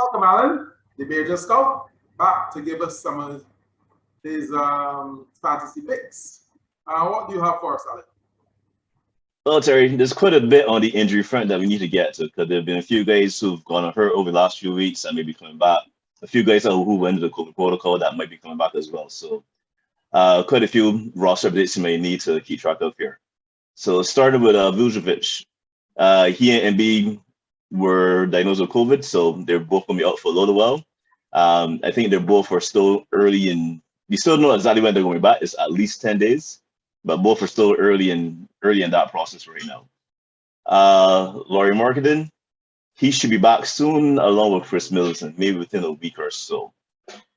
Welcome, Alan, the Bajan Scout, back to give us some of his fantasy picks. What do you have for us, Alan? Well, Terry, there's quite a bit on the injury front that we need to get to because there have been a few guys who've gone hurt over the last few weeks that may be coming back. A few guys who went into the COVID protocol that might be coming back as well. So, quite a few roster updates you may need to keep track of here. So, starting with Vujovic, he and Embiid were diagnosed with COVID, so they're both going to be out for a little while. I think they're both are still early in. We still don't know exactly when they're going to be back. It's at least 10 days, but both are still early in that process right now. Laurie Marketing, he should be back soon, along with Chris Middleton, maybe within a week or so.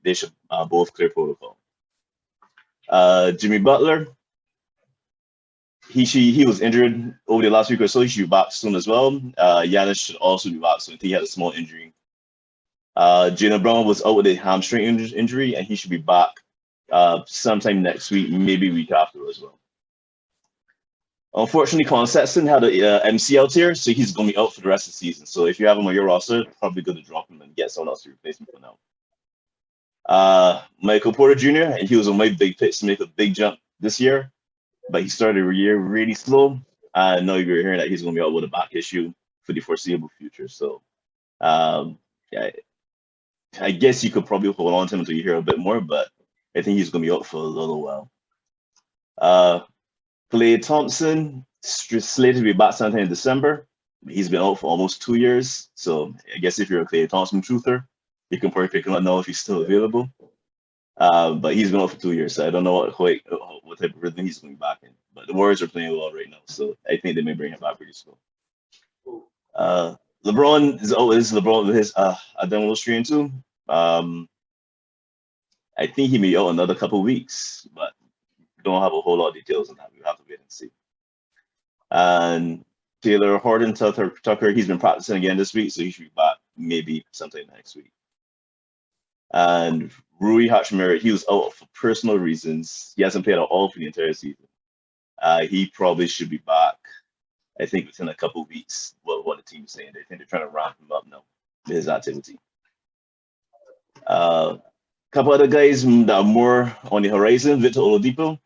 They should both clear protocol. Jimmy Butler, he was injured over the last week or so. He should be back soon as well. Giannis should also be back soon. I think he had a small injury. Jaylen Brown was out with a hamstring injury, and he should be back sometime next week, maybe week after as well. Unfortunately, Colin Sexton had a MCL tear, so he's going to be out for the rest of the season. So if you have him on your roster, probably good to drop him and get someone else to replace him for now. Michael Porter Jr., and he was on my big picks to make a big jump this year, but he started the year really slow. And now you're hearing that he's going to be out with a back issue for the foreseeable future. So, yeah, I guess you could probably hold on to him until you hear a bit more, but I think he's going to be out for a little while. Klay Thompson, slated to be back sometime in December. He's been out for almost 2 years. So I guess if you're a Klay Thompson truther, you can probably pick him up now if he's still available. But he's been out for 2 years, so I don't know what type of rhythm he's going back in. But the Warriors are playing well right now, so I think they may bring him back pretty soon. LeBron is LeBron with his abdominal strain too. I think he may be out another couple of weeks, but don't have a whole lot of details on that. We have to wait and see. And Taylor Horton Tucker, he's been practicing again this week, so he should be back maybe sometime next week. And Rui Hachimura, he was out for personal reasons. He hasn't played at all for the entire season. He probably should be back, I think, within a couple of weeks. What the team's saying, they think they're trying to ramp him up now with his activity. Couple other guys that are more on the horizon. Victor Oladipo,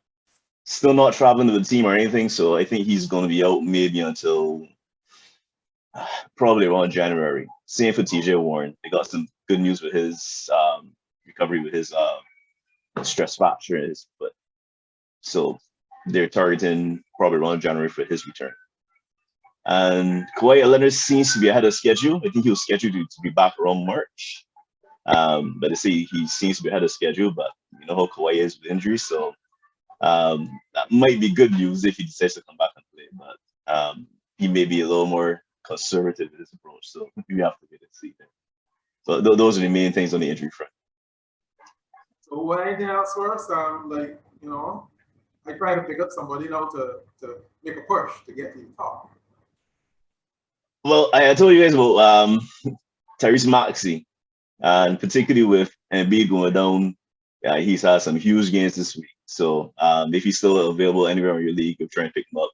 still not traveling with the team or anything, so I think he's going to be out maybe until probably around January. Same for TJ Warren. They got some good news with his recovery with his stress fracture in his foot. So they're targeting probably around January for his return. And Kawhi Leonard seems to be ahead of schedule. I think he was scheduled to be back around March. But they say he seems to be ahead of schedule, but you know how Kawhi is with injuries, so that might be good news if he decides to come back and play. But he may be a little more conservative in his approach, so we have to wait and see there. So those are the main things on the injury front. So, anything else for us? I try to pick up somebody now to make a push to get to the top. Well, I told you guys about Tyrese Maxey, and particularly with Embiid going down, he's had some huge games this week. So if he's still available anywhere in your league, you're trying to pick him up.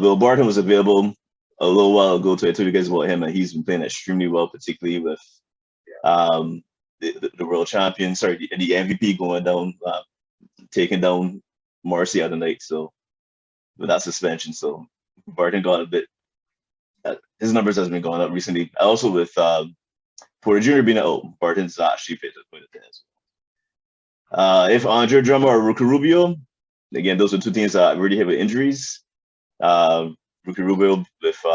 Will Barton was available a little while ago, so I told you guys about him, and he's been playing extremely well, particularly with the world champion, the MVP going down, taking down Morrissey the other night. So with that suspension, so Barton got a bit. His numbers has been going up recently. Also with Porter Jr. being out, Barton's actually played quite a bit as well. If Andre Drummond or Ricky Rubio, again, those are two teams that really have injuries. Ricky Rubio with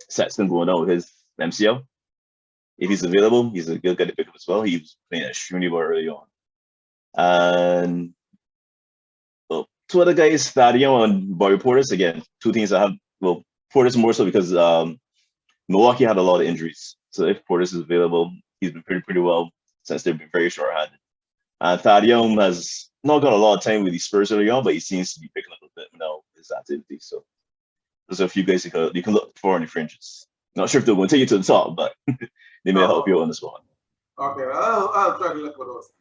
Sexton going down with his MCL. If he's available, he's a good guy to pick up as well. He was playing extremely well early on. And two other guys, Thaddeus and Bobby Portis, again, two teams that have, Portis more so because Milwaukee had a lot of injuries. So if Portis is available, he's been pretty well since they've been very short-handed. And Thaddeus has not got a lot of time with the Spurs early on, but he seems to be picking up a bit now his activity. So those are a few guys you can look for on the fringes. Not sure if they're going to take you to the top, but they may help you on the spot. Okay, I'll try to look for those.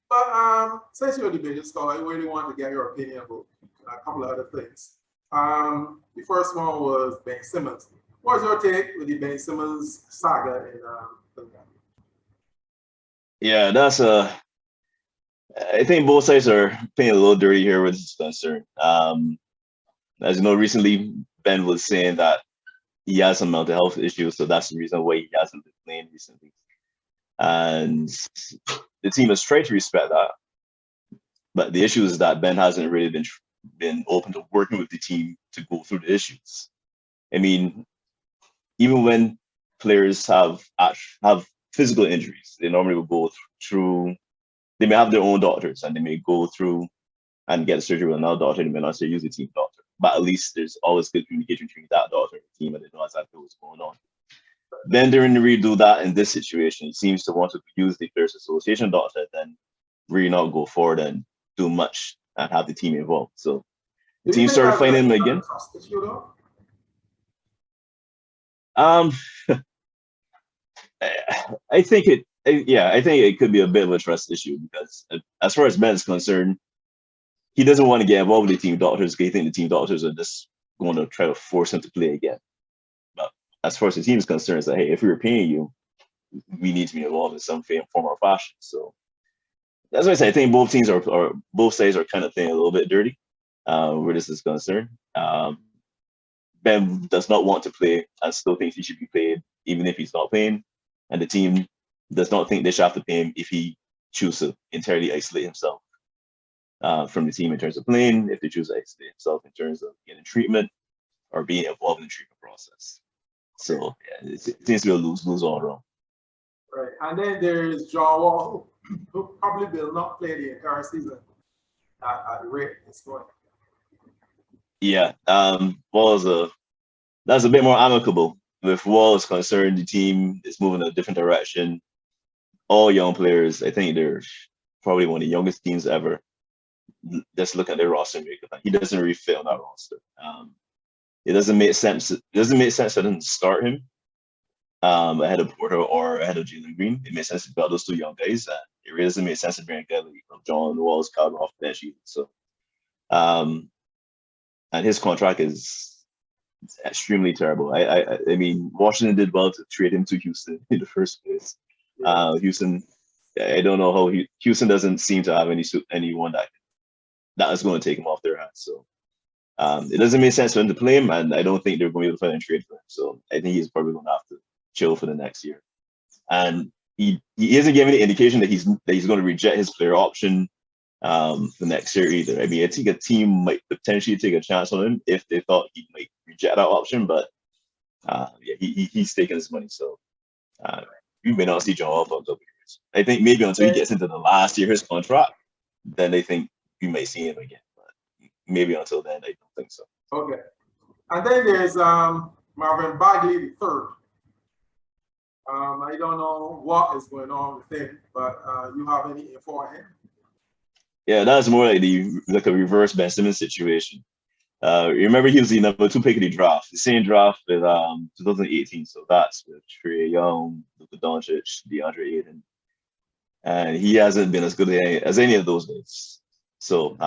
But since you're the biggest star, I really want to get your opinion about a couple of other things. The first one was Ben Simmons. What's your take with the Ben Simmons saga in Philadelphia? Yeah, that's a. I think both sides are playing a little dirty here with this concern. As you know, recently Ben was saying that he has some mental health issues, so that's the reason why he hasn't been playing recently. And the team has tried to respect that, but the issue is that Ben hasn't really been open to working with the team to go through the issues. I mean, even when players have physical injuries, they normally will go through. They may have their own doctors, and they may go through and get surgery with another doctor. They may not use the team doctor, but at least there's always good communication between that doctor and the team, and they know exactly what's going on. Then during the redo that in this situation, he seems to want to use the Players Association doctor, then really not go forward and do much and have the team involved. So the Do you team think started that's finding him a again. trust issue though? I think it. Yeah, I think it could be a bit of a trust issue because, as far as Ben is concerned, he doesn't want to get involved with the team doctors because he thinks the team doctors are just going to try to force him to play again. But as far as the team is concerned, it's like, hey, if we were paying you, we need to be involved in some form or fashion. So that's why I say I think both teams are both sides are kind of playing a little bit dirty where this is concerned. Ben does not want to play and still thinks he should be paid even if he's not playing, and the team does not think they should have to pay him if he chooses to entirely isolate himself from the team in terms of playing, if they choose to isolate himself in terms of getting treatment or being involved in the treatment process. So yeah, it seems to be a lose-lose all around. Right. And then there's John Wall, who probably will not play the entire season at the rate it's going. Yeah, Wall is that's a bit more amicable. With Wall is concerned, the team is moving in a different direction. All young players, I think they're probably one of the youngest teams ever. Just look at their roster makeup. He doesn't really fit on that roster. It doesn't make sense. It doesn't make sense for them to start him ahead of Porter or ahead of Jalen Green. It makes sense to build those two young guys. It really doesn't make sense to bring a guy like John Wall's card off the bench either. So, and his contract is extremely terrible. I mean, Washington did well to trade him to Houston in the first place. Houston, I don't know how Houston doesn't seem to have anyone that is going to take him off their hands. So it doesn't make sense for him to play him, and I don't think they're going to be able to find a trade for him. So I think he's probably going to have to chill for the next year. And he isn't giving any indication that he's going to reject his player option the next year either. I mean, I think a team might potentially take a chance on him if they thought he might reject that option, but yeah, he's taking his money, so you may not see John Wall for a couple years. I think maybe until he gets into the last year of his contract, then they think you may see him again. But maybe until then, I don't think so. Okay. And then there's Marvin Bagley the third. I don't know what is going on with him, but you have any info on him? Yeah, that's more like a reverse Ben Simmons situation. Remember, he was the number 2 pick of the draft, the same draft with 2018. So that's with Trae Young, Luka Doncic, DeAndre Ayton, and he hasn't been as good as any of those guys. So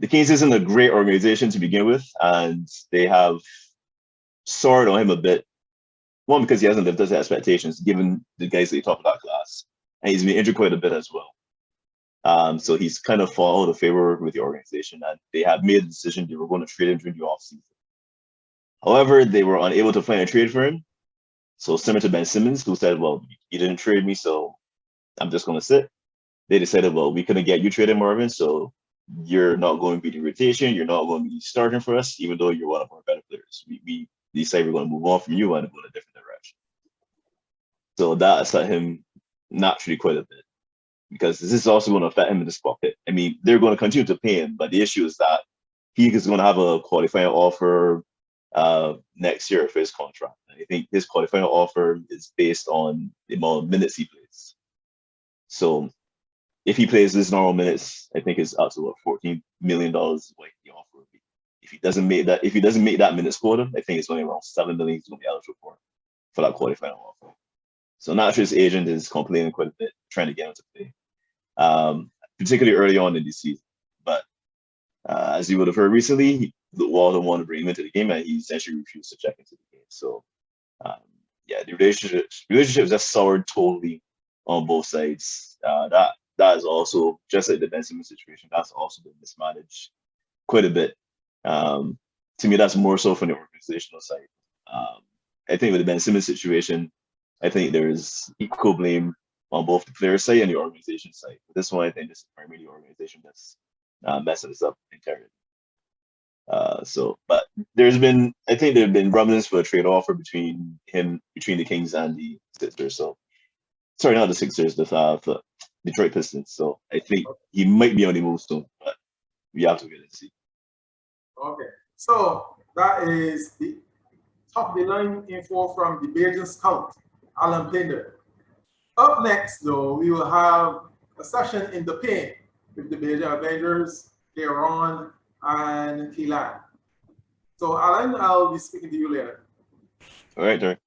the Kings isn't a great organization to begin with, and they have soared on him a bit. One, because he hasn't lived up to expectations, given the guys that he top of that class, and he's been injured quite a bit as well. So he's kind of fallen out of favor with the organization, and they have made a decision they were going to trade him during the offseason. However, they were unable to find a trade for him. So similar to Ben Simmons, who said, well, you didn't trade me, so I'm just going to sit. They decided, well, we couldn't get you traded, Marvin, so you're not going to be the rotation. You're not going to be starting for us, even though you're one of our better players. We decided we're going to move on from you and go in a different direction. So that upset him naturally quite a bit, because this is also going to affect him in his pocket. I mean, they're going to continue to pay him, but the issue is that he is going to have a qualifying offer next year for his contract. And I think his qualifying offer is based on the amount of minutes he plays. So if he plays his normal minutes, I think it's up to what, $14 million like the offer would be. If he doesn't make that minutes quota, I think it's only around $7 million he's going to be eligible for that qualifying offer. So naturally, his agent is complaining quite a bit, trying to get him to play, particularly early on in the season. But as you would have heard recently, Walden wanted to bring him into the game, and he essentially refused to check into the game. So yeah, the relationship is just soured totally on both sides. That is also just like the Ben Simmons situation. That's also been mismanaged quite a bit. To me, that's more so from the organizational side. I think with the Ben Simmons situation, I think there's equal blame on both the player side and the organization side. But this one, I think this is primarily the organization that's messing this up entirely. But I think there have been rumblings for a trade offer between the Kings and the Sixers. So, sorry, not the Sixers, the Detroit Pistons. So I think he might be on the move soon, but we have to wait and see. Okay, so that is the top of the line info from the Bajan Scout, Alan Pinder. Up next, though, we will have a session in the paint with the Bajan Avengers, Aaron, and Keelan. So, Alan, I'll be speaking to you later. All right, Derek.